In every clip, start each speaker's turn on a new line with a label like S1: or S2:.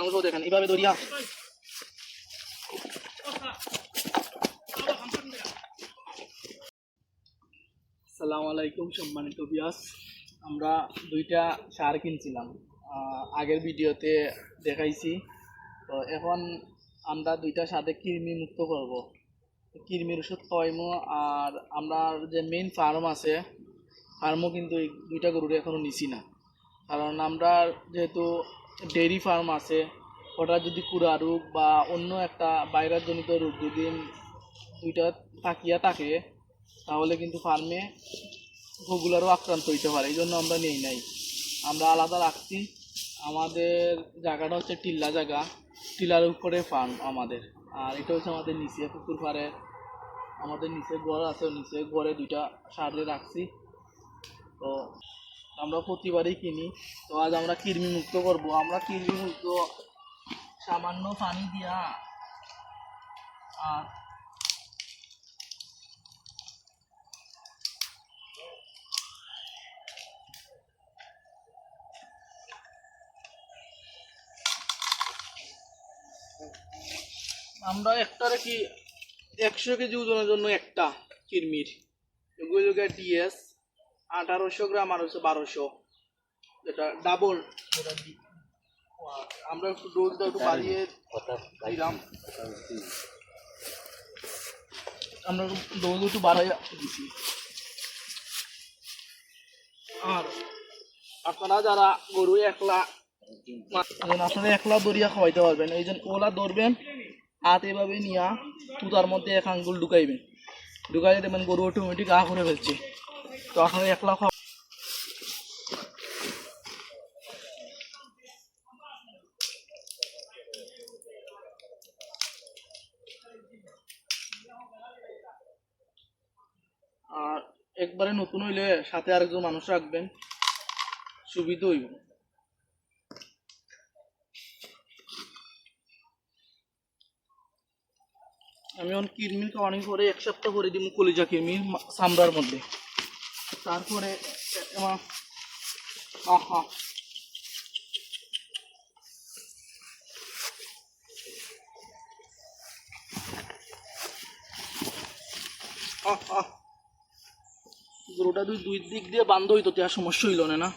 S1: আমাকেও দেখেন এইভাবে ধরিয়া আসসালামু আলাইকুম সম্মানিত ভিউয়ার্স, আমরা দুইটা সার কিনছিলাম, আগের ভিডিওতে দেখাইছি। তো এখন আমরা দুইটা সাথে কৃমি মুক্ত করব, কৃমির ওষুধ খাওয়াইমো। আর আমরা যে মেইন ফার্ম আছে, ফার্মও কিন্তু এই দুইটা গরুর এখনও নিছি না, কারণ আমরা যেহেতু ডেইরি ফার্ম আছে, ওটা যদি কুড়া রোগ বা অন্য একটা ভাইরাস জনিত রোগ যদি দুইটা থাকিয়া থাকে, তাহলে কিন্তু ফার্মে ওগুলারও আক্রান্ত হইতে পারে। এই জন্য আমরা নেই নাই, আমরা আলাদা রাখছি। আমাদের জায়গাটা হচ্ছে টিল্লা জায়গা, টিলার উপরে ফার্ম আমাদের। আর এটা হচ্ছে আমাদের নিচে পুকুর পাড়ে, আমাদের নিচে ঘর আছে, নিচে ঘরে দুইটা সারে রাখছি। তো আমরা প্রতিবারই কিনি। তো আজ আমরা কৃমি মুক্ত করবো। আমরা কৃমি মুক্ত সামান্য পানি দিয়া আর আমরা একটারে কি 100 কেজি ওজনের জন্য একটা কৃমির, এগুলো ডিএস 1800 গ্রাম আর হচ্ছে 1200, যেটা ডাবল। আমরা একটু ডোজটা একটু বাড়িয়ে দিলাম, আমরা ডোজ একটু বাড়াই দিছি। আর আপনারা যারা গরু একলা, আপনারা একলা দরিয়া খাওয়াইতে পারবেন, এই জন্য ওলা ধরবেন, হাত এভাবে নিয়া তুতার মধ্যে এক আঙ্গুল ঢুকাইবেন, ঢুকাইলে দেখবেন গরু অটোমেটিক আ করে ফেলছে। তো আপনারা একলা খাওয়া আর একবারে নতুন হইলে সাথে আরেকজন মানুষ রাখবেন, সুবিধা হইব। আমি এখন কৃমির খাওয়ানি করে 1 সপ্তাহ করে দিব কলিজা কৃমির চামড়ার মধ্যে। তারপরে গরুটা দুই দিক দিয়ে বান্ধ হইতো, আর সমস্যা হইল না।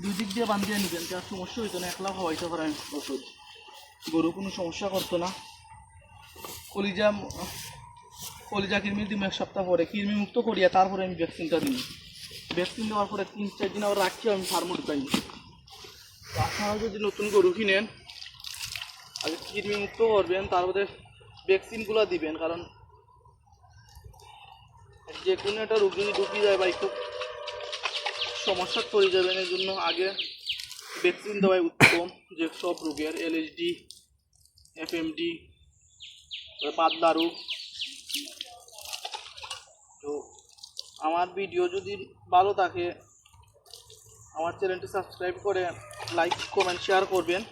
S1: দুই দিক দিয়ে বান্ধিয়ে নিবেন, আর সমস্যা হইতো না, একলা খাওয়াইতে পারেন ওষুধ, গরু কোনো সমস্যা করতো না। কলিজা কৃমি দিব 1 সপ্তাহ পরে, কৃমি মুক্ত করিয়া তারপরে আমি ভ্যাকসিনটা দিই। ভ্যাকসিন দেওয়ার পরে 3-4 দিন আবার রাখি, আমি ফার্মে ঢুকাই। আপনারা যদি নতুন গরু কিনেন, আগে কৃমি মুক্ত করবেন, তারপরে ভ্যাকসিনগুলো দিবেন, কারণ যে কোনো একটা রোগ যদি ঢুকিয়ে যায় বা একটু সমস্যা পড়ে যাবেন, এই জন্য আগে ভ্যাকসিন দেওয়াই উত্তম। যে সব রোগের এলএসডি, এফএমডি, পাতলা রোগ। তো আমার ভিডিও যদি ভালো থাকে, আমার চ্যানেলটি সাবস্ক্রাইব করে লাইক কমেন্ট শেয়ার করবেন।